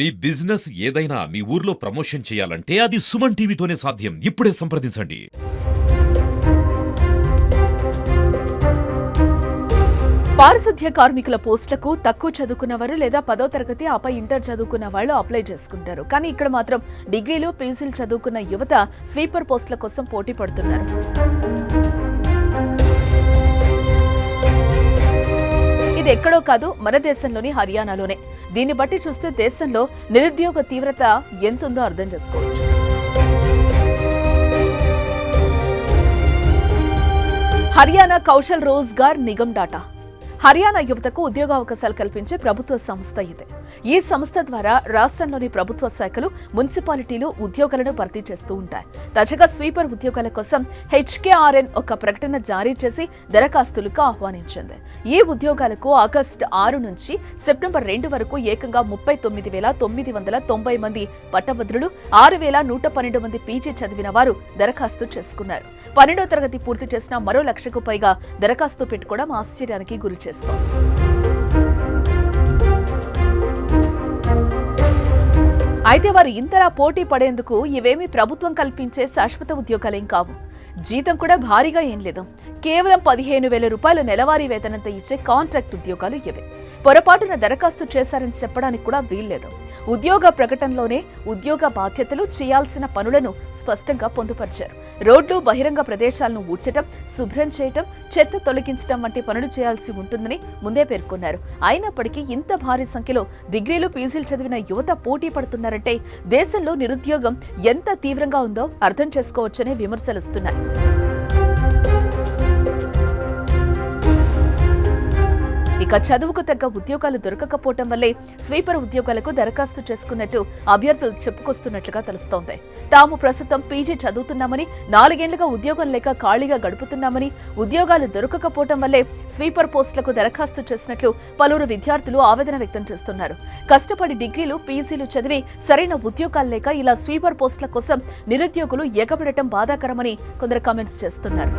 మీ business ఏదైనా మీ ఊర్లో promotion చేయాలంటే అది సుమన్ టీవీతోనే సాధ్యం. ఇప్పుడే సంప్రదించండి. పారిశుద్ధ్య కార్మికుల పోస్టులకు తక్కువ చదువుకున్నవారు లేదా 10వ తరగతి ఆపై ఇంటర్ చదువుకున్న వాళ్ళు అప్లై చేసుకుంటారు. కానీ ఇక్కడ మాత్రం డిగ్రీలు పీజీలు చదువుకున్న యువత స్వీపర్ పోస్టుల కోసం పోటీ పడుతున్నారు. ఇది ఎక్కడో కాదు, మన దేశంలోని హర్యానాలోనే. దీన్ని బట్టి చూస్తే దేశంలో నిరుద్యోగ తీవ్రత ఎంతుందో అర్థం చేసుకోవచ్చు. హర్యానా కౌశల్ రోజ్గార్ నిగమ్ డాటా. హర్యానా యువతకు ఉద్యోగావకాశాలు కల్పించే ప్రభుత్వ సంస్థ ఇది. ఈ సంస్థ ద్వారా రాష్ట్రంలోని ప్రభుత్వ శాఖలు, మున్సిపాలిటీలు ఉద్యోగాలను భర్తీ చేస్తూ ఉంటాయి. తాజాగా స్వీపర్ ఉద్యోగాల కోసం HKRN ఒక ప్రకటన జారీ చేసి దరఖాస్తులకు ఆహ్వానించింది. ఈ ఉద్యోగాలకు ఆగస్టు 6 నుంచి సెప్టెంబర్ 2 వరకు ఏకంగా 39,990 మంది పట్టభద్రులు, 6,112 మంది పీజీ చదివిన వారు దరఖాస్తు చేసుకున్నారు. 12వ తరగతి పూర్తి చేసిన మరో 1,00,000కు పైగా దరఖాస్తు పెట్టుకోవడం ఆశ్చర్యానికి గురి చేస్తోంది. అయితే వారు ఇంతలా పోటీ పడేందుకు ఇవేమీ ప్రభుత్వం కల్పించే శాశ్వత ఉద్యోగాలేం కావు. జీతం కూడా భారీగా ఏం లేదు. కేవలం 15,000 రూపాయల నెలవారీ వేతనంతో ఇచ్చే కాంట్రాక్ట్ ఉద్యోగాలు ఇవే. పొరపాటున దరఖాస్తు చేశారని చెప్పడానికి కూడా వీల్లేదు. ఉద్యోగ ప్రకటనలోనే ఉద్యోగ బాధ్యతలు, చేయాల్సిన పనులను స్పష్టంగా పొందుపరిచారు. రోడ్లు, బహిరంగ ప్రదేశాలను ఊడ్చడం, శుభ్రం చేయటం, చెత్త తొలగించడం వంటి పనులు చేయాల్సి ఉంటుందని ముందే పేర్కొన్నారు. అయినప్పటికీ ఇంత భారీ సంఖ్యలో డిగ్రీలు, పీజీలు చదివిన యువత పోటీ పడుతున్నారంటే దేశంలో నిరుద్యోగం ఎంత తీవ్రంగా ఉందో అర్థం చేసుకోవచ్చనే విమర్శలుస్తున్నాయి. ఇక చదువుకు తగ్గ ఉద్యోగాలు దొరకకపోవటం వల్లే స్వీపర్ ఉద్యోగాలకు దరఖాస్తు చేసుకున్నట్టు అభ్యర్థులు చెప్పుకొస్తున్నట్లుగా తెలుస్తోంది. తాము ప్రస్తుతం పీజీ చదువుతున్నామని, 4 ఏళ్లుగా ఉద్యోగం లేక ఖాళీగా గడుపుతున్నామని, ఉద్యోగాలు దొరకకపోవటం వల్లే స్వీపర్ పోస్టులకు దరఖాస్తు చేసినట్లు పలువురు విద్యార్థులు ఆవేదన వ్యక్తం చేస్తున్నారు. కష్టపడి డిగ్రీలు, పీజీలు చదివి సరైన ఉద్యోగాలు లేక ఇలా స్వీపర్ పోస్టుల కోసం నిరుద్యోగులు ఎగబడటం బాధాకరమని కొందరు కామెంట్స్ చేస్తున్నారు.